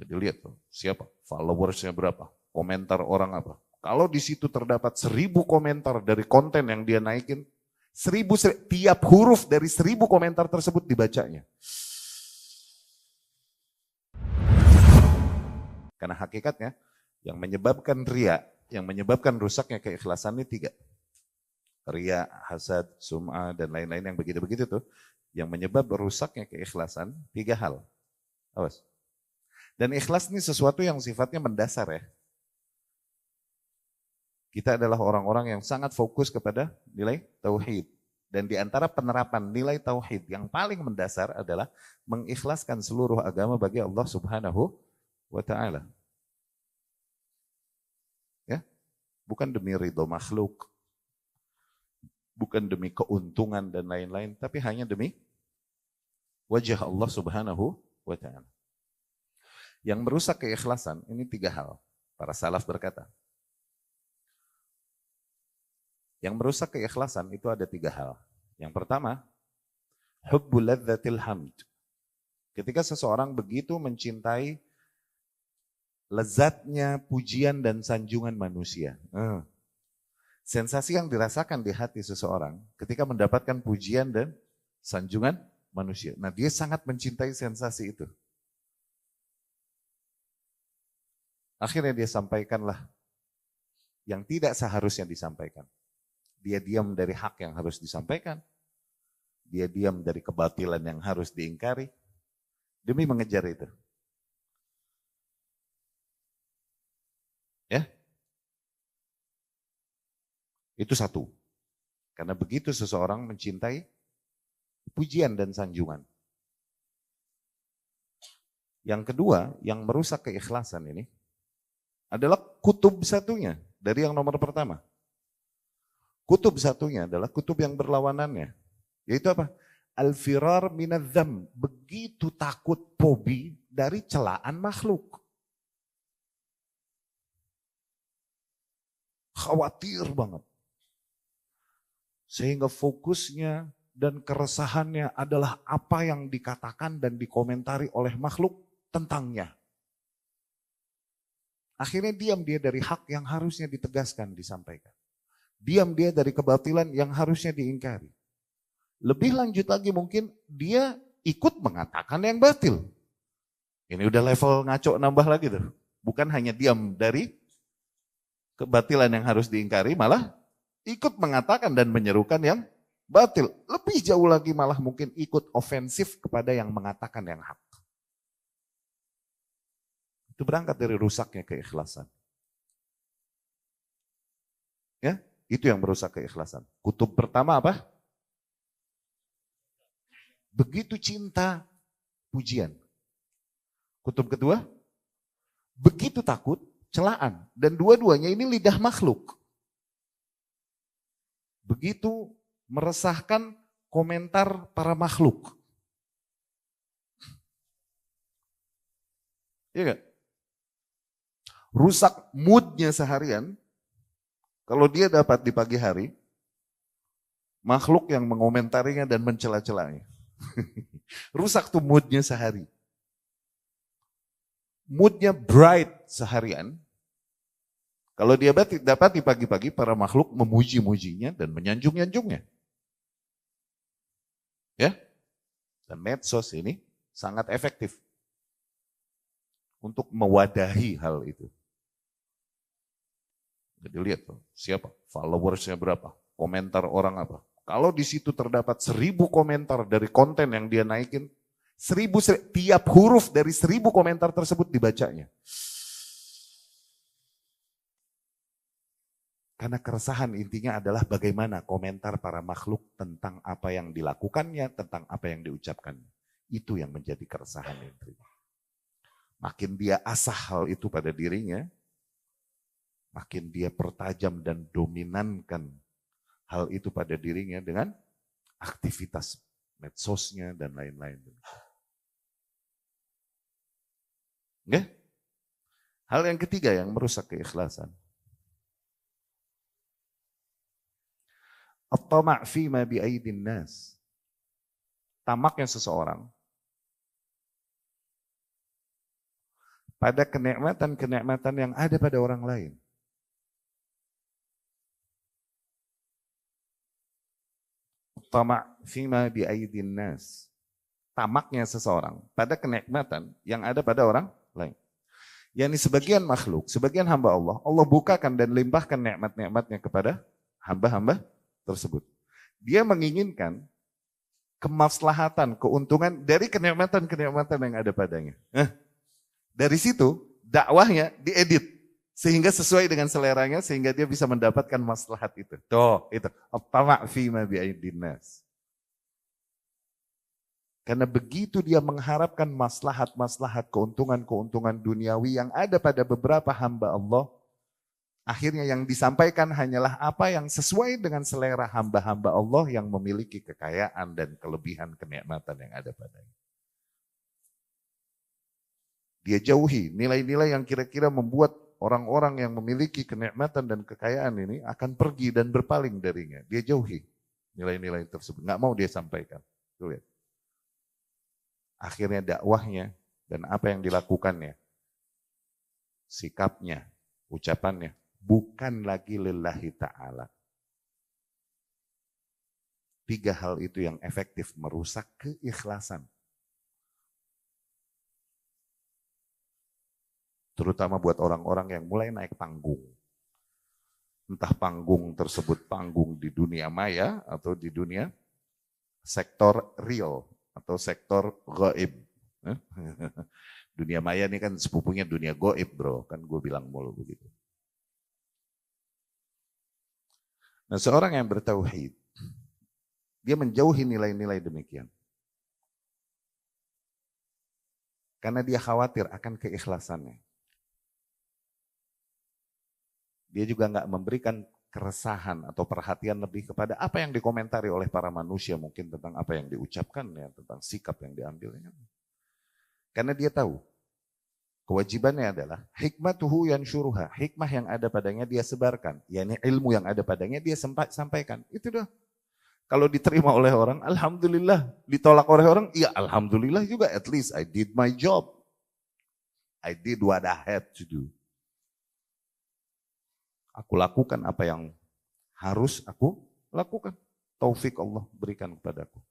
Jadi lihat tuh, siapa, followersnya berapa, komentar orang apa. Kalau di situ terdapat 1000 komentar dari konten yang dia naikin, tiap huruf dari 1000 komentar tersebut dibacanya. Karena hakikatnya yang menyebabkan riya, yang menyebabkan rusaknya keikhlasan ini 3. Riya, hasad, sum'ah, dan lain-lain yang begitu-begitu tuh. Yang menyebab rusaknya keikhlasan 3 hal. Awas. Dan ikhlas ini sesuatu yang sifatnya mendasar ya. Kita adalah orang-orang yang sangat fokus kepada nilai tauhid. Dan di antara penerapan nilai tauhid yang paling mendasar adalah mengikhlaskan seluruh agama bagi Allah Subhanahu wa ta'ala. Ya? Bukan demi ridho makhluk, bukan demi keuntungan dan lain-lain, tapi hanya demi wajah Allah Subhanahu wa ta'ala. Yang merusak keikhlasan ini 3 hal. Para salaf berkata, yang merusak keikhlasan itu ada 3 hal. Yang pertama, hubbul ladzatil hamd. Ketika seseorang begitu mencintai lezatnya pujian dan sanjungan manusia. Sensasi yang dirasakan di hati seseorang ketika mendapatkan pujian dan sanjungan manusia. Nah, dia sangat mencintai sensasi itu. Akhirnya dia sampaikanlah yang tidak seharusnya disampaikan. Dia diam dari hak yang harus disampaikan. Dia diam dari kebatilan yang harus diingkari. Demi mengejar itu. Ya? Itu 1. Karena begitu seseorang mencintai pujian dan sanjungan. Yang kedua, yang merusak keikhlasan ini adalah kutub satunya dari yang nomor pertama. Kutub satunya adalah kutub yang berlawanannya. Yaitu apa? Al-firar minadzam. Begitu takut fobi dari celaan makhluk. Khawatir banget. Sehingga fokusnya dan keresahannya adalah apa yang dikatakan dan dikomentari oleh makhluk tentangnya. Akhirnya diam dia dari hak yang harusnya ditegaskan, disampaikan. Diam dia dari kebatilan yang harusnya diingkari. Lebih lanjut lagi mungkin dia ikut mengatakan yang batil. Ini udah level ngaco nambah lagi tuh. Bukan hanya diam dari kebatilan yang harus diingkari, malah ikut mengatakan dan menyerukan yang batil. Lebih jauh lagi malah mungkin ikut ofensif kepada yang mengatakan yang hak. Itu berangkat dari rusaknya keikhlasan. Ya, itu yang merusak keikhlasan. Kutub pertama apa? Begitu cinta pujian. Kutub kedua, begitu takut celaan. Dan dua-duanya ini lidah makhluk. Begitu meresahkan komentar para makhluk. Iya gak? Rusak moodnya seharian. Kalau dia dapat di pagi hari, makhluk yang mengomentarinya dan mencela-celanya. Rusak tuh moodnya sehari. Moodnya bright seharian. Kalau dia dapat di pagi-pagi para makhluk memuji-mujinya dan menyanjung-nyanjungnya. Ya? Dan medsos ini sangat efektif untuk mewadahi hal itu. Jadi lihat tuh, siapa, followersnya berapa, komentar orang apa. Kalau di situ terdapat 1000 komentar dari konten yang dia naikin, tiap huruf dari 1000 komentar tersebut dibacanya. Karena keresahan intinya adalah bagaimana komentar para makhluk tentang apa yang dilakukannya, tentang apa yang diucapkannya. Itu yang menjadi keresahan intinya. Makin dia asah hal itu pada dirinya, makin dia pertajam dan dominankan hal itu pada dirinya dengan aktivitas medsosnya dan lain-lain. Nggak? Hal yang ketiga yang merusak keikhlasan. At-tama' fi ma bi aidin nas. Tamaknya seseorang pada kenikmatan-kenikmatan yang ada pada orang lain. Tamak fima biaidin nas. Tamaknya seseorang pada kenikmatan yang ada pada orang lain. Yani sebagian makhluk, sebagian hamba Allah, Allah bukakan dan limpahkan nikmat-nikmatnya kepada hamba-hamba tersebut. Dia menginginkan kemaslahatan, keuntungan dari kenikmatan-kenikmatan yang ada padanya. Dari situ dakwahnya diedit sehingga sesuai dengan seleranya sehingga dia bisa mendapatkan maslahat itu. Tuh, itu. At-tama' fima bi'aidin nas. Karena begitu dia mengharapkan maslahat-maslahat, keuntungan-keuntungan duniawi yang ada pada beberapa hamba Allah, akhirnya yang disampaikan hanyalah apa yang sesuai dengan selera hamba-hamba Allah yang memiliki kekayaan dan kelebihan kenikmatan yang ada padanya. Dia jauhi nilai-nilai yang kira-kira membuat orang-orang yang memiliki kenikmatan dan kekayaan ini akan pergi dan berpaling darinya. Dia jauhi nilai-nilai tersebut, nggak mau dia sampaikan. Tuh lihat. Akhirnya dakwahnya dan apa yang dilakukannya, sikapnya, ucapannya, bukan lagi lillahi ta'ala. 3 hal itu yang efektif merusak keikhlasan. Terutama buat orang-orang yang mulai naik panggung. Entah panggung tersebut panggung di dunia maya atau di dunia sektor real atau sektor gaib. Dunia maya ini kan sepupunya dunia gaib bro, kan gue bilang mulu begitu. Nah seorang yang bertauhid, dia menjauhi nilai-nilai demikian. Karena dia khawatir akan keikhlasannya. Dia juga nggak memberikan keresahan atau perhatian lebih kepada apa yang dikomentari oleh para manusia mungkin tentang apa yang diucapkan ya, tentang sikap yang diambilnya. Karena dia tahu kewajibannya adalah hikmatuhu yansyuruha, hikmah yang ada padanya dia sebarkan, yakni ilmu yang ada padanya dia sampaikan. Itu dah. Kalau diterima oleh orang, alhamdulillah. Ditolak oleh orang, ya alhamdulillah juga. At least I did my job. I did what I had to do. Aku lakukan apa yang harus aku lakukan. Taufik Allah berikan kepadaku.